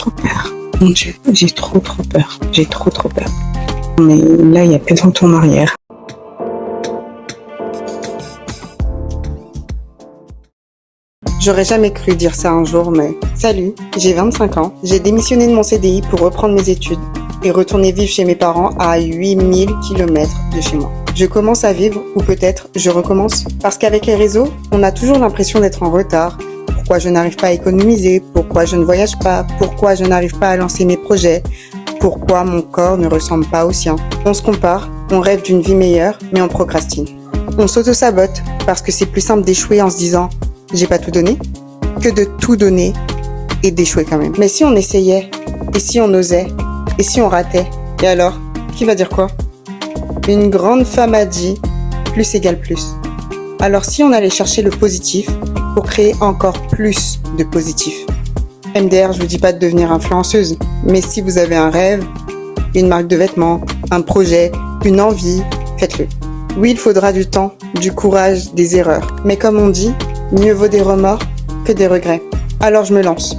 Trop peur. Mon Dieu, j'ai trop peur. J'ai trop peur. Mais là, il n'y a plus de retour en arrière. J'aurais jamais cru dire ça un jour, mais salut, j'ai 25 ans, j'ai démissionné de mon CDI pour reprendre mes études et retourner vivre chez mes parents à 8000 km de chez moi. Je commence à vivre, ou peut-être je recommence, parce qu'avec les réseaux, on a toujours l'impression d'être en retard. Pourquoi je n'arrive pas à économiser, pourquoi je ne voyage pas, pourquoi je n'arrive pas à lancer mes projets, pourquoi mon corps ne ressemble pas au sien. On se compare, on rêve d'une vie meilleure, mais on procrastine. On s'auto-sabote parce que c'est plus simple d'échouer en se disant « j'ai pas tout donné » que de tout donner et d'échouer quand même. Mais si on essayait, et si on osait, et si on ratait, et alors, qui va dire quoi? Une grande femme a dit « plus égale plus ». Alors si on allait chercher le positif pour créer encore plus de positif. MDR, je vous dis pas de devenir influenceuse, mais si vous avez un rêve, une marque de vêtements, un projet, une envie, faites-le. Oui, il faudra du temps, du courage, des erreurs. Mais comme on dit, mieux vaut des remords que des regrets. Alors je me lance.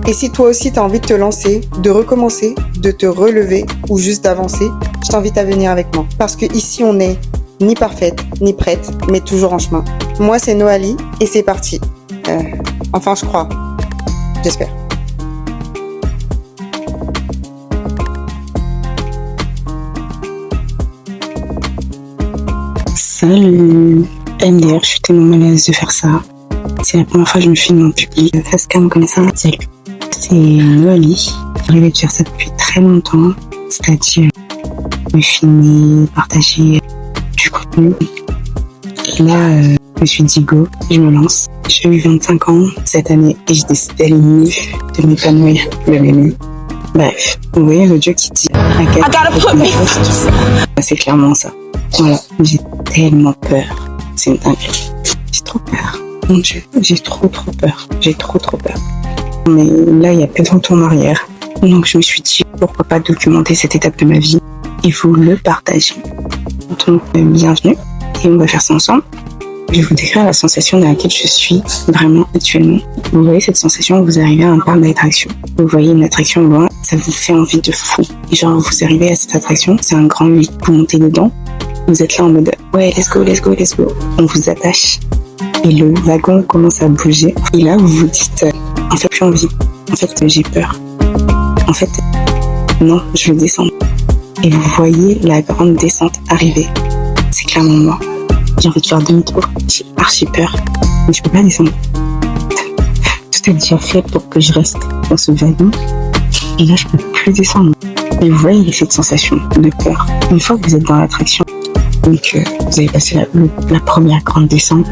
Et si toi aussi t'as envie de te lancer, de recommencer, de te relever ou juste d'avancer, je t'invite à venir avec moi. Parce que ici on est ni parfaite, ni prête, mais toujours en chemin. Moi c'est Noali et c'est parti. Enfin je crois. J'espère. Salut MDR, je suis tellement mal à l'aise de faire ça. C'est la première fois que je me filme en public. Facecam comme ça. Salut. C'est Noali. J'arrivais de faire ça depuis très longtemps. C'est-à-dire me filmer, partager du contenu. Et là, je me suis dit go, je me lance. J'ai eu 25 ans cette année et j'ai décidé d'aller mieux, de m'épanouir, de m'aimer. Bref, vous voyez l'audio qui dit c'est clairement ça. Voilà, j'ai tellement peur. C'est une dinguerie. J'ai trop peur. Mon Dieu, j'ai trop peur. J'ai trop peur. Mais là, il n'y a plus de retour en arrière. Donc je me suis dit, pourquoi pas documenter cette étape de ma vie et vous le partager. Donc bienvenue et on va faire ça ensemble. Je vais vous décrire la sensation dans laquelle je suis vraiment actuellement. Vous voyez cette sensation où vous arrivez à un parc d'attraction. Vous voyez une attraction au loin, ça vous fait envie de fou. Et genre vous arrivez à cette attraction, c'est un grand 8, vous montez dedans. Vous êtes là en mode ouais, let's go. On vous attache et le wagon commence à bouger. Et là vous vous dites en fait plus envie. En fait j'ai peur. En fait non, je veux descendre. Et vous voyez la grande descente arriver. C'est clairement moi. J'ai envie de faire demi-tour. J'ai archi peur. Mais je peux pas descendre. Tout est déjà fait pour que je reste dans ce wagon. Et là, je peux plus descendre. Et vous voyez cette sensation de peur. Une fois que vous êtes dans l'attraction et que vous avez passé la première grande descente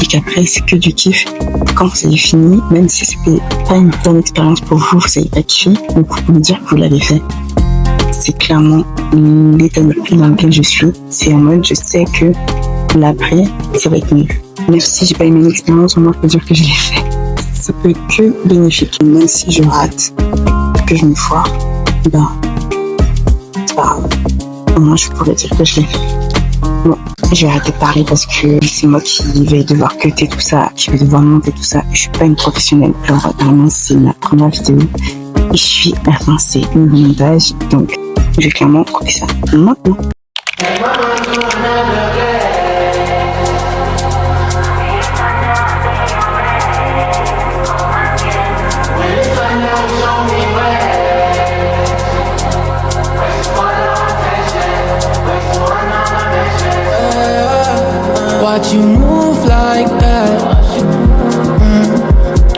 et qu'après, c'est que du kiff. Quand vous avez fini, même si c'était pas une bonne expérience pour vous, vous avez pas kiffé, vous pouvez me dire que vous l'avez fait. C'est clairement l'état d'esprit dans lequel je suis. C'est en mode, je sais que l'après, ça va être mieux. Même si j'ai pas aimé l'expérience, au moins je peux dire que je l'ai fait. Ça peut être que bénéfique. Même si je rate, que je me foire, ben, c'est pas grave. Au moins je pourrais dire que je l'ai fait. Bon, je vais arrêter de parler parce que c'est moi qui vais devoir cutter tout ça, qui vais devoir monter tout ça. Je suis pas une professionnelle. Alors, vraiment, c'est ma première vidéo. Et je suis avancée au montage, donc je vais clairement couper ça maintenant. Watch you move like that.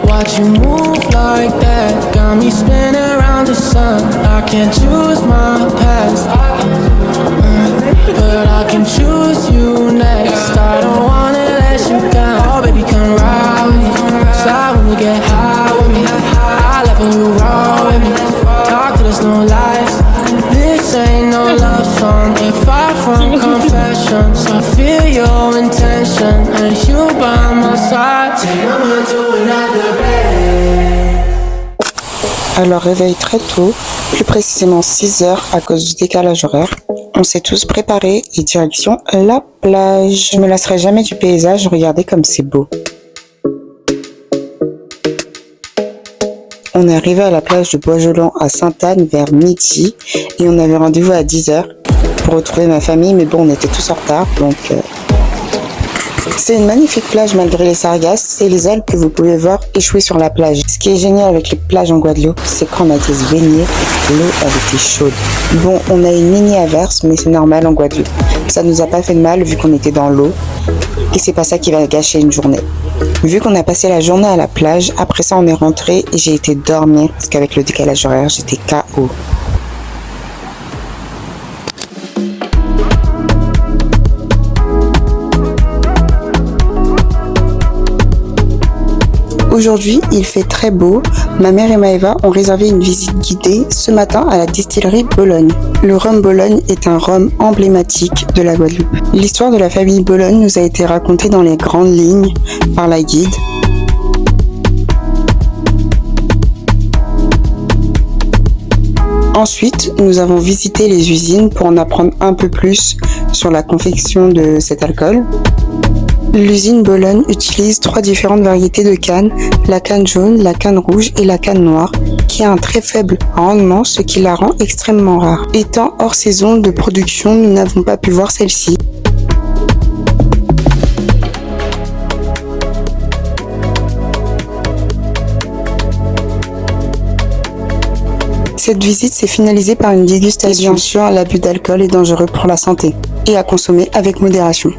Watch you move like that. Got me spinning around the sun. I can't choose my past, but I can choose you next. I don't wanna let you down. Oh baby, come ride with me. Slide when you get high with me. I love when you roll with me. Talk to there's no lies. This ain't no love song. Ain't far from confessions. I feel your intention and you by my side. Take my mind to another bed. Alors réveil très tôt, plus précisément 6h à cause du décalage horaire. On s'est tous préparés et direction la plage. Je me lasserai jamais du paysage, regardez comme c'est beau. on est arrivé à la plage de Bois-Jolant à Sainte-Anne vers midi et on avait rendez-vous à 10h pour retrouver ma famille, mais bon, on était tous en retard, donc... C'est une magnifique plage malgré les sargasses et les algues que vous pouvez voir échouer sur la plage. Ce qui est génial avec les plages en Guadeloupe, c'est quand on a été se baigner, l'eau elle était chaude. Bon, on a une mini averse, mais c'est normal en Guadeloupe. Ça nous a pas fait de mal vu qu'on était dans l'eau et c'est pas ça qui va gâcher une journée. Vu qu'on a passé la journée à la plage, après ça on est rentré et j'ai été dormir parce qu'avec le décalage horaire, j'étais KO. Aujourd'hui, il fait très beau. Ma mère et Maëva ont réservé une visite guidée ce matin à la distillerie Bologne. Le rhum Bologne est un rhum emblématique de la Guadeloupe. L'histoire de la famille Bologne nous a été racontée dans les grandes lignes par la guide. Ensuite, nous avons visité les usines pour en apprendre un peu plus sur la confection de cet alcool. L'usine Bologne utilise 3 différentes variétés de canne, la canne jaune, la canne rouge et la canne noire, qui a un très faible rendement, ce qui la rend extrêmement rare. Étant hors saison de production, nous n'avons pas pu voir celle-ci. Cette visite s'est finalisée par une dégustation. Bien sûr, l'abus d'alcool est dangereux pour la santé et à consommer avec modération.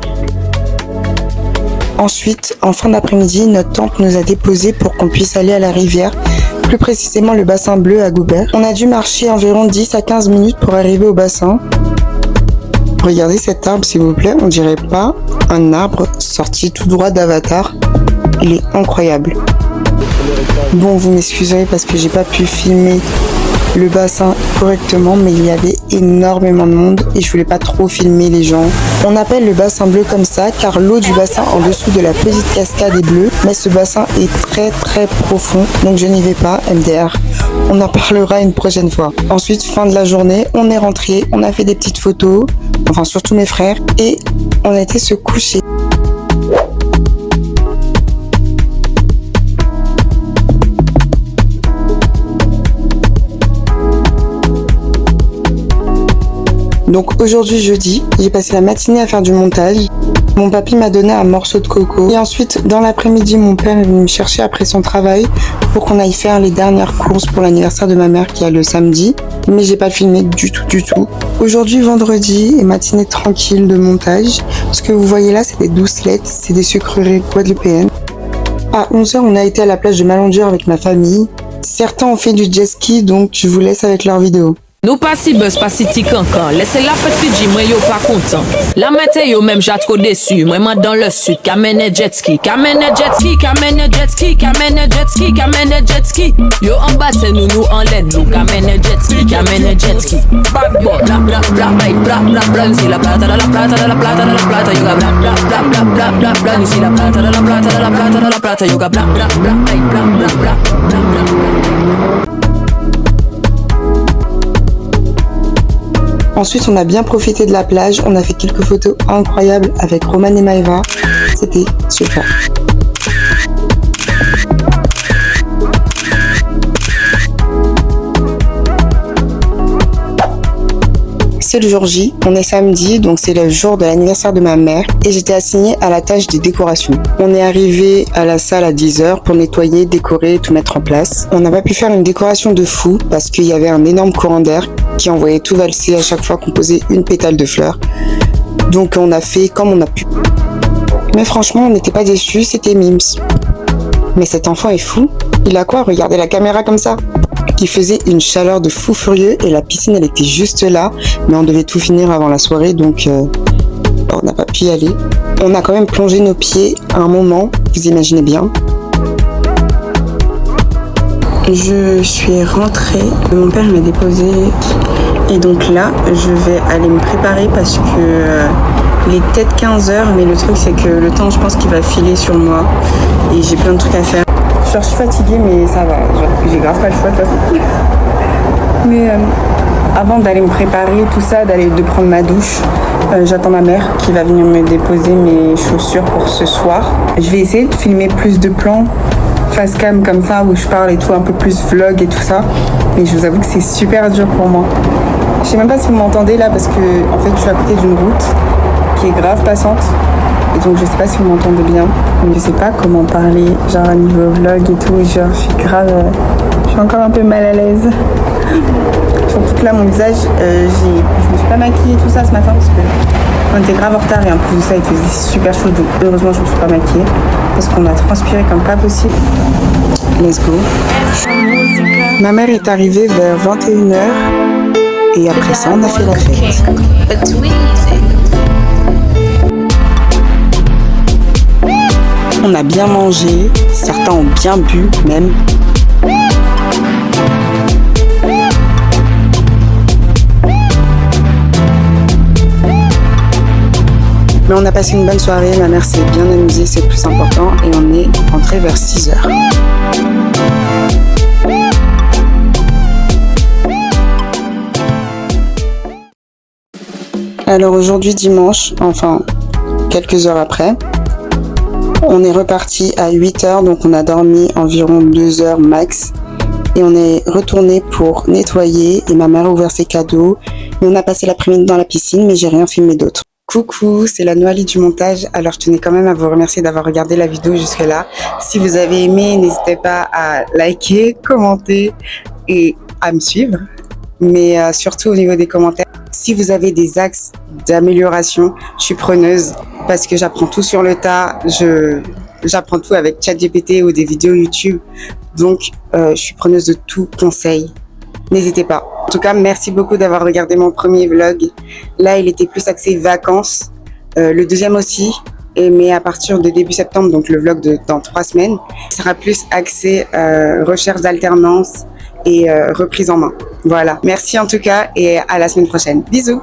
Ensuite, en fin d'après-midi, notre tante nous a déposés pour qu'on puisse aller à la rivière, plus précisément le bassin bleu à Goubert. On a dû marcher environ 10 à 15 minutes pour arriver au bassin. Regardez cet arbre s'il vous plaît, on dirait pas un arbre sorti tout droit d'Avatar. Il est incroyable. Bon, vous m'excuserez parce que j'ai pas pu filmer le bassin correctement, mais il y avait énormément de monde et je voulais pas trop filmer les gens. On appelle le bassin bleu comme ça car l'eau du bassin en dessous de la petite cascade est bleue, mais ce bassin est très profond, donc je n'y vais pas, MDR. On en parlera une prochaine fois. Ensuite, fin de la journée, on est rentré, on a fait des petites photos, enfin surtout mes frères, et on a été se coucher. Donc aujourd'hui jeudi, j'ai passé la matinée à faire du montage. Mon papy m'a donné un morceau de coco. Et ensuite, dans l'après-midi, mon père est venu me chercher après son travail pour qu'on aille faire les dernières courses pour l'anniversaire de ma mère qui a le samedi. Mais j'ai pas filmé du tout. Aujourd'hui, vendredi, et matinée tranquille de montage. Ce que vous voyez là, c'est des doucelettes, c'est des sucreries guadeloupéennes. À 11h, on a été à la plage de Malondure avec ma famille. Certains ont fait du jet ski, donc je vous laisse avec leurs vidéos. Nous pas si buzz, pas si ti cancan. Laissez la fête Fidji, moi yo pas content. La météo même j'ai trop déçu. Moi dans le sud, kamene jet ski, kamene jet ski, kamene jet ski, kamene jet ski, kamene jet ski. Yo en bas c'est nous en l'aide, nous kamene jet ski, kamene jet ski. Bad boy, bla bla bla bla bla bla. Nous la plata, la plata, la plata, la plata. You got bla bla bla bla bla bla bla. Nous la plata, la plata, la plata, la plata. You got bla bla bla bla bla bla bla. Ensuite, on a bien profité de la plage. On a fait quelques photos incroyables avec Roman et Maëva. C'était super. C'est le jour J, on est samedi, donc c'est le jour de l'anniversaire de ma mère et j'étais assignée à la tâche des décorations. On est arrivé à la salle à 10h pour nettoyer, décorer, tout mettre en place. On n'a pas pu faire une décoration de fou parce qu'il y avait un énorme courant d'air qui envoyait tout valser à chaque fois qu'on posait une pétale de fleurs. Donc on a fait comme on a pu. Mais franchement, on n'était pas déçus, c'était mimes. Mais cet enfant est fou. Il a quoi? Regardez la caméra comme ça. Il faisait une chaleur de fou furieux et la piscine elle était juste là, mais on devait tout finir avant la soirée donc on n'a pas pu y aller. On a quand même plongé nos pieds à un moment, vous imaginez bien. Je suis rentrée, mon père m'a déposé et donc là je vais aller me préparer parce que il est peut-être 15h mais le truc c'est que le temps je pense qu'il va filer sur moi et j'ai plein de trucs à faire. Genre, je suis fatiguée, mais ça va. J'ai grave pas le choix de toute façon. Mais avant d'aller me préparer, tout ça, de prendre ma douche, j'attends ma mère qui va venir me déposer mes chaussures pour ce soir. Je vais essayer de filmer plus de plans face cam comme ça où je parle et tout, un peu plus vlog et tout ça. Mais je vous avoue que c'est super dur pour moi. Je sais même pas si vous m'entendez là parce que en fait je suis à côté d'une route qui est grave passante. Et donc je sais pas si vous m'entendez bien. Je sais pas comment parler, genre à niveau vlog et tout. Et genre je suis encore un peu mal à l'aise. Surtout que là mon visage, je me suis pas maquillée tout ça ce matin parce que on était grave en retard et en plus de ça il faisait super chaud. Donc heureusement je me suis pas maquillée parce qu'on a transpiré comme pas possible. Let's go. Ma mère est arrivée vers 21h et après ça on a fait la fête. On a bien mangé, certains ont bien bu même. Mais on a passé une bonne soirée, ma mère s'est bien amusée, c'est le plus important, et on est rentré vers 6h. Alors aujourd'hui dimanche, enfin quelques heures après, on est reparti à 8h, donc on a dormi environ 2 heures max. Et on est retourné pour nettoyer et ma mère a ouvert ses cadeaux. Et on a passé l'après-midi dans la piscine, mais j'ai rien filmé d'autre. Coucou, c'est la Noalie du montage. Alors je tenais quand même à vous remercier d'avoir regardé la vidéo jusque-là. Si vous avez aimé, n'hésitez pas à liker, commenter et à me suivre. Mais surtout au niveau des commentaires, si vous avez des axes d'amélioration, je suis preneuse parce que j'apprends tout sur le tas. J'apprends tout avec ChatGPT ou des vidéos YouTube. Donc, je suis preneuse de tout conseil. N'hésitez pas. En tout cas, merci beaucoup d'avoir regardé mon premier vlog. Là, il était plus axé vacances. Le deuxième aussi. Mais à partir de début septembre, donc le vlog dans 3 semaines, sera plus axé recherche d'alternance et reprise en main. Voilà. Merci en tout cas et à la semaine prochaine. Bisous.